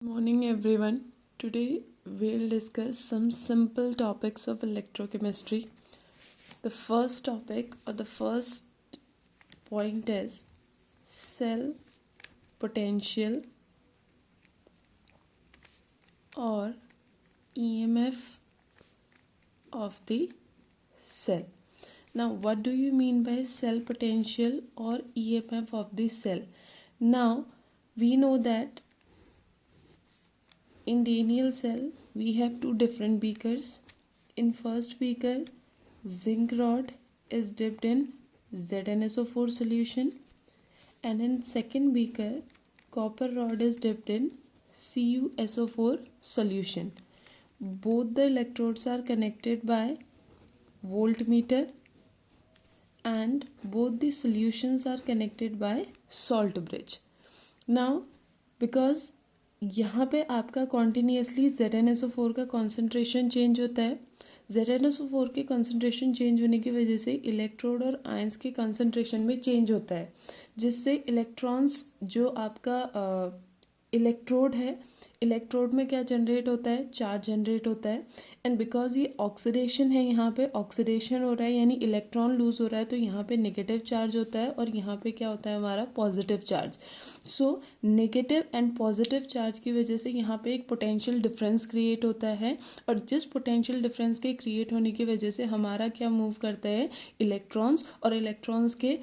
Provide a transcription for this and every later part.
Morning everyone. Today we'll discuss some simple topics of electrochemistry. The first topic or the first point is cell potential or EMF of the cell. Now what do you mean by cell potential or EMF of the cell? Now we know that in Daniell cell we have two different beakers. In first beaker, zinc rod is dipped in ZnSO4 solution, and in second beaker, copper rod is dipped in CuSO4 solution. Both the electrodes are connected by voltmeter and both the solutions are connected by salt bridge. Now because यहाँ पे आपका continuously ZnSO4 का concentration change होता है, ZnSO4 के concentration change होने की वजह से इलेक्ट्रोड और आयंस के कॉन्सेंट्रेशन में चेंज होता है, जिससे इलेक्ट्रॉन्स जो आपका इलेक्ट्रोड है, इलेक्ट्रोड में क्या जनरेट होता है, चार्ज जनरेट होता है. एंड बिकॉज ये ऑक्सीडेशन है, यहाँ पे ऑक्सीडेशन हो रहा है यानी इलेक्ट्रॉन लूज हो रहा है, तो यहाँ पे नेगेटिव चार्ज होता है और यहाँ पे क्या होता है हमारा positive charge. So negative and positive charge की वजह से यहाँ पे एक पोटेंशियल डिफरेंस क्रिएट होता है, और जिस पोटेंशियल डिफरेंस के क्रिएट होने की वजह से हमारा क्या मूव करता है, इलेक्ट्रॉन्स, और इलेक्ट्रॉन्स के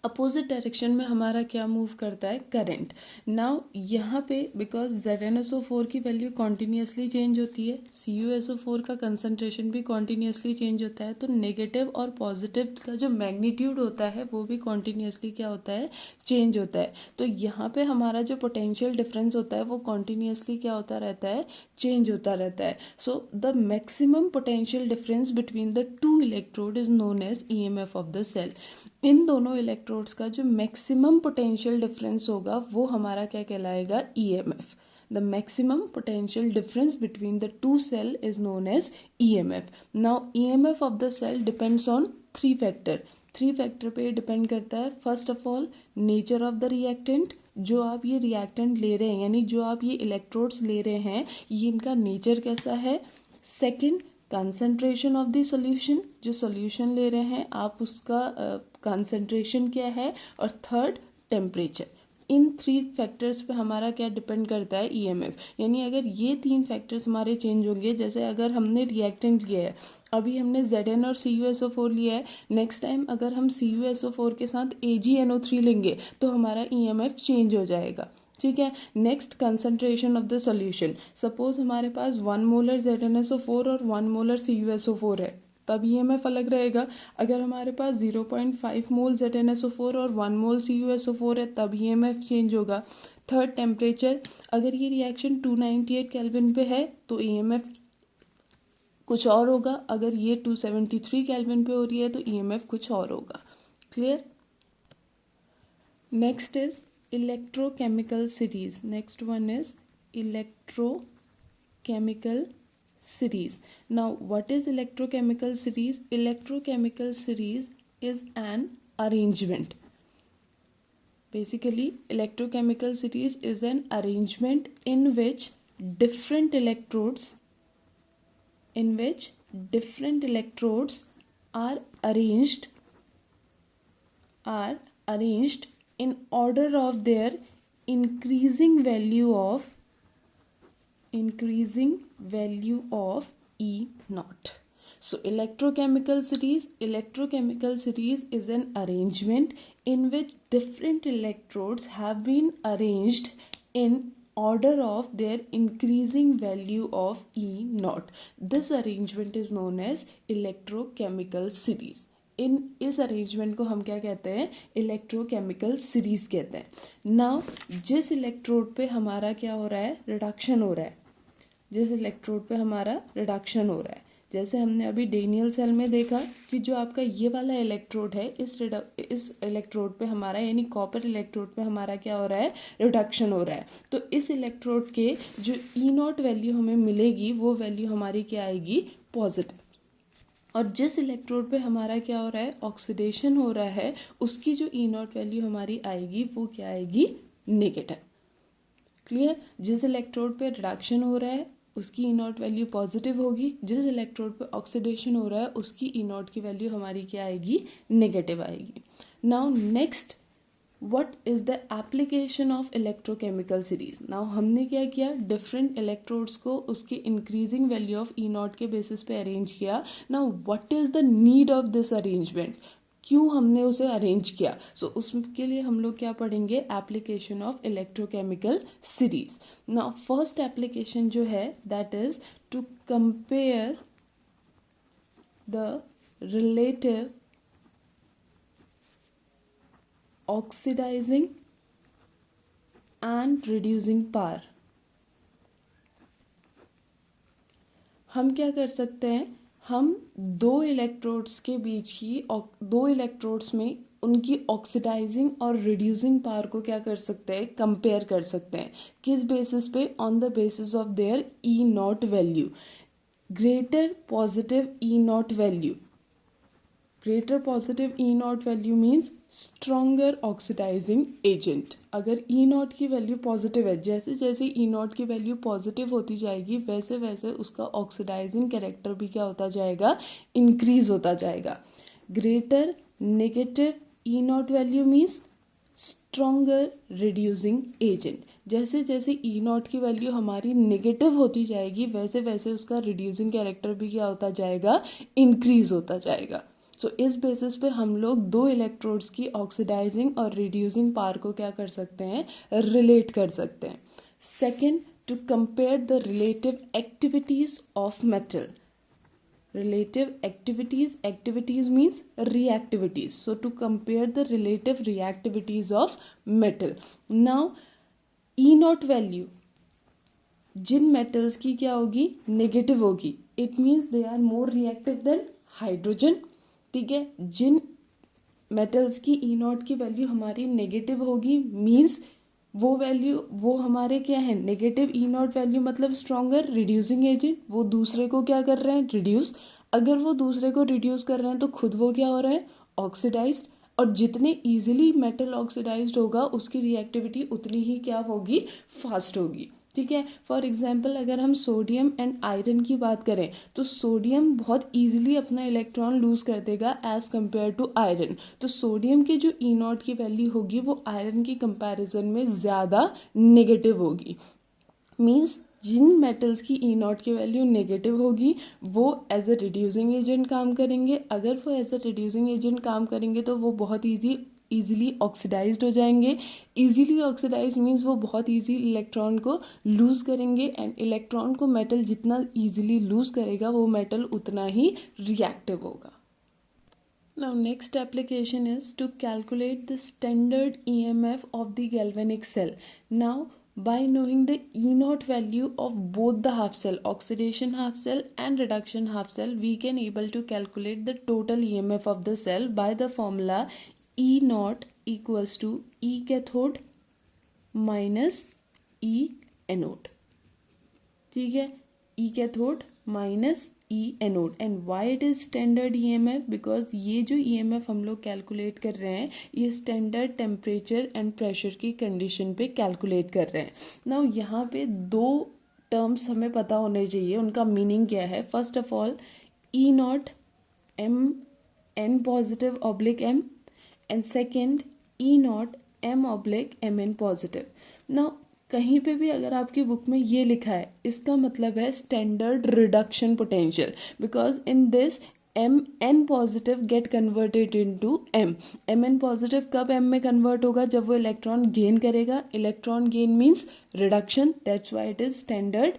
अपोजिट डायरेक्शन में हमारा क्या मूव करता है, करंट. नाउ यहाँ पे बिकॉज ZnSO4 की वैल्यू कॉन्टिन्यूसली चेंज होती है, CuSO4 का कंसंट्रेशन भी कॉन्टिन्यूसली चेंज होता है, तो नेगेटिव और पॉजिटिव का जो मैग्नीट्यूड होता है वो भी कॉन्टिन्यूसली क्या होता है, चेंज होता है. तो यहाँ पे हमारा जो पोटेंशियल डिफरेंस होता है वो कॉन्टिन्यूसली क्या होता रहता है, चेंज होता रहता है. So the maximum potential difference between the two electrode is known as EMF of the cell. इन दोनों इलेक्ट्रोड्स का जो मैक्सिमम पोटेंशियल डिफरेंस होगा वो हमारा क्या कहलाएगा, EMF. The maximum potential difference between the two cell is known as EMF. Now EMF of the cell depends on three factor पे डिपेंड करता है. First of all nature of the reactant, जो आप ये रिएक्टेंट ले रहे हैं यानी जो आप ये इलेक्ट्रोड्स ले रहे हैं ये इनका नेचर कैसा है. Second concentration of the solution, जो सॉल्यूशन ले रहे हैं आप उसका कंसंट्रेशन क्या है, और third temperature. In three factors पे हमारा क्या डिपेंड करता है, EMF. यानी अगर ये तीन फैक्टर्स हमारे चेंज होंगे, जैसे अगर हमने रिएक्टेंट लिया है, अभी हमने Zn और CuSO4 लिया है, नेक्स्ट टाइम अगर हम CuSO4 के साथ AgNO3 लेंगे तो हमारा EMF चेंज हो जाएगा. ठीक है. Next concentration of the solution, suppose हमारे पास 1 मोलर ZnSO4 और 1 मोलर CuSO4 है, तब EMF अलग रहेगा. अगर हमारे पास 0.5 मोल ZnSO4 और 1 मोल CuSO4 है तब EMF चेंज होगा. थर्ड टेम्परेचर, अगर ये रिएक्शन 298 केल्विन पे है तो EMF कुछ और होगा, अगर ये 273 केल्विन पे हो रही है तो EMF कुछ और होगा. Clear. Next is electrochemical series. Next one is electrochemical series. Now what is electrochemical series? Electrochemical series is an arrangement. Basically electrochemical series is an arrangement in which different electrodes are arranged in order of their increasing value of E naught. So electrochemical series is an arrangement in which different electrodes have been arranged in order of their increasing value of E naught. This arrangement is known as electrochemical series. इस arrangement को हम क्या कहते हैं, electrochemical series कहते हैं. Now जिस electrode पे हमारा क्या हो रहा है, रिडक्शन हो रहा है, जैसे हमने अभी डेनियल सेल में देखा कि जो आपका ये वाला इलेक्ट्रोड है, इस इलेक्ट्रोड पे हमारा यानी कॉपर इलेक्ट्रोड पे हमारा क्या हो रहा है, रिडक्शन हो रहा है. तो इस इलेक्ट्रोड के जो E नॉट वैल्यू हमें मिलेगी वो वैल्यू हमारी क्या आएगी, पॉजिटिव. और जिस इलेक्ट्रोड पे हमारा क्या हो रहा है, ऑक्सीडेशन हो रहा है, उसकी जो E नॉट वैल्यू हमारी आएगी वो क्या आएगी, नेगेटिव. क्लियर? जिस इलेक्ट्रोड पे रिडक्शन हो रहा है उसकी ई नॉट वैल्यू पॉजिटिव होगी, जिस इलेक्ट्रोड पे ऑक्सीडेशन हो रहा है उसकी ई नॉट की वैल्यू हमारी क्या आएगी, नेगेटिव आएगी. Now next, what is the application of electrochemical series? now हमने क्या किया, डिफरेंट इलेक्ट्रोड्स को उसके increasing value of E not के बेसिस पे अरेंज किया. Now what is the need of this arrangement, क्यों हमने उसे अरेंज किया? सो उसके लिए हम लोग क्या पढ़ेंगे, application of electrochemical series. Now first application जो है that is to compare the relative oxidizing and reducing power. हम क्या कर सकते हैं, हम दो इलेक्ट्रोड्स के बीच की दो इलेक्ट्रोड्स में उनकी ऑक्सीडाइजिंग और रिड्यूसिंग पावर को क्या कर सकते हैं, कंपेयर कर सकते हैं. किस बेसिस पे, on the basis of their E naught value. Greater positive E naught value, greater positive E naught value means stronger oxidizing agent. अगर ई नॉट की वैल्यू पॉजिटिव है, जैसे जैसे ई नॉट की वैल्यू पॉजिटिव होती जाएगी वैसे वैसे उसका ऑक्सीडाइजिंग कैरेक्टर भी क्या होता जाएगा, इंक्रीज होता जाएगा. Greater negative E naught value means stronger reducing agent. जैसे जैसे ई नॉट की वैल्यू हमारी नेगेटिव होती जाएगी वैसे वैसे उसका रिड्यूसिंग कैरेक्टर भी क्या होता जाएगा, इंक्रीज होता जाएगा. सो इस बेसिस पे हम लोग दो इलेक्ट्रोड्स की ऑक्सीडाइजिंग और रिड्यूसिंग पावर को क्या कर सकते हैं, रिलेट कर सकते हैं. Second, to compare the relative activities of metal. relative activities means reactivities, so to compare the relative reactivities of metal. now E naught value जिन मेटल्स की क्या होगी, नेगेटिव होगी. It means they are more reactive than hydrogen. ठीक है, जिन metals की E naught की वैल्यू हमारी नेगेटिव होगी मीन्स वो हमारे क्या है, नेगेटिव ई नॉट वैल्यू मतलब स्ट्रॉन्गर रिड्यूसिंग एजेंट. वो दूसरे को क्या कर रहे हैं, रिड्यूस. अगर वो दूसरे को रिड्यूस कर रहे हैं तो खुद वो क्या हो रहा है, ऑक्सीडाइज्ड. और जितने इजीली मेटल ऑक्सीडाइज्ड होगा उसकी रिएक्टिविटी उतनी ही क्या होगी, फास्ट होगी. ठीक है, फॉर एग्जाम्पल अगर हम सोडियम एंड आयरन की बात करें तो सोडियम बहुत इजीली अपना इलेक्ट्रॉन लूज कर देगा एज कंपेयर टू आयरन. तो सोडियम की जो ई नॉट की वैल्यू होगी वो आयरन की कंपैरिजन में ज़्यादा नेगेटिव होगी. मीन्स जिन मेटल्स की ई नॉट की वैल्यू नेगेटिव होगी वो एज अ रिड्यूसिंग एजेंट काम करेंगे. अगर वो एज अ रिड्यूसिंग एजेंट काम करेंगे तो वो बहुत इजीली ऑक्सीडाइज्ड हो जाएंगे. इजीली ऑक्सीडाइज मीन्स वो बहुत इजी इलेक्ट्रॉन को लूज करेंगे एंड इलेक्ट्रॉन को मेटल जितना इजीली लूज करेगा वो मेटल उतना ही रिएक्टिव होगा. Now next application is to calculate the standard EMF of the galvanic cell. Now by knowing the E naught value of both the half cell, oxidation half cell and reduction half cell, we can able to calculate the total EMF of the cell by the formula E naught equals to E cathode minus E anode. ठीक है, E cathode minus E anode. and why it is standard EMF, because ये जो EMF हम लोग calculate कर रहे हैं ये स्टैंडर्ड टेम्परेचर एंड प्रेशर की कंडीशन पे कैलकुलेट कर रहे हैं. नाउ यहाँ पे दो टर्म्स हमें पता होने चाहिए, उनका मीनिंग क्या है. First of all E not M N positive oblique M and second E not M oblique M N positive. Now कहीं पे भी अगर आपकी बुक में ये लिखा है इसका मतलब है standard reduction potential, because in this M N positive get converted into M. M N positive कब एम में कन्वर्ट होगा, जब वो इलेक्ट्रॉन गेन करेगा. Electron gain means reduction, that's why it is standard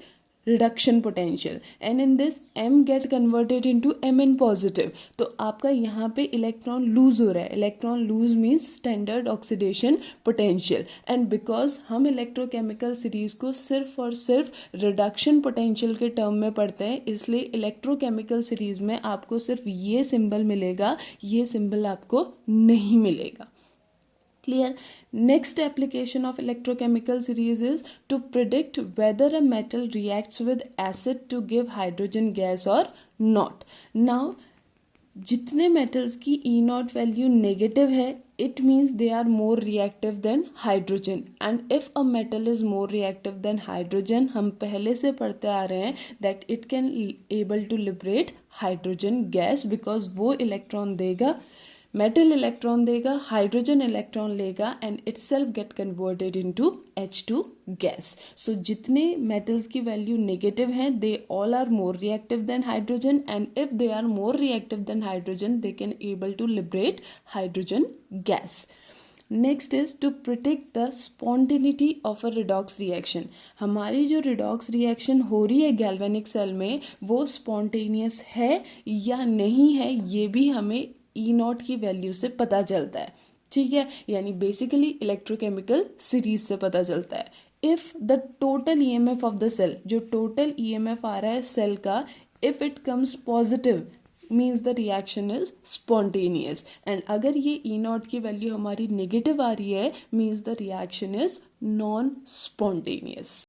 reduction potential. And in this M get converted into M N positive. तो आपका यहाँ पे इलेक्ट्रॉन लूज हो रहा है. Electron lose means standard oxidation potential. And because हम electrochemical series को सिर्फ और सिर्फ रिडक्शन पोटेंशियल के टर्म में पढ़ते हैं, इसलिए इलेक्ट्रोकेमिकल सीरीज में आपको सिर्फ ये सिंबल मिलेगा, ये सिंबल आपको नहीं मिलेगा. Clear? Next application of electrochemical series is to predict whether a metal reacts with acid to give hydrogen gas or not. Now जितने metals की E naught value नेगेटिव है it means they are more reactive than hydrogen. And if a metal is more reactive than hydrogen, हम पहले से पढ़ते आ रहे हैं that it can able to liberate hydrogen gas, because वो electron देगा, metal electron देगा, हाइड्रोजन इलेक्ट्रॉन लेगा and itself get converted into H2 gas. So जितने मेटल्स की वैल्यू नेगेटिव हैं, they all are more reactive than hydrogen, and if they are more reactive than hydrogen they can able to liberate hydrogen gas. Next is to predict the spontaneity of a redox reaction. हमारी जो redox reaction हो रही है galvanic cell में, वो spontaneous है या नहीं है, ये भी हमें E0 की वैल्यू से पता चलता है. ठीक है, यानी बेसिकली इलेक्ट्रोकेमिकल सीरीज से पता चलता है. If the total EMF of the cell, जो टोटल EMF आ रहा है सेल का, if it comes positive means the reaction is spontaneous, and अगर ये E0 की वैल्यू हमारी नेगेटिव आ रही है means the reaction is non spontaneous.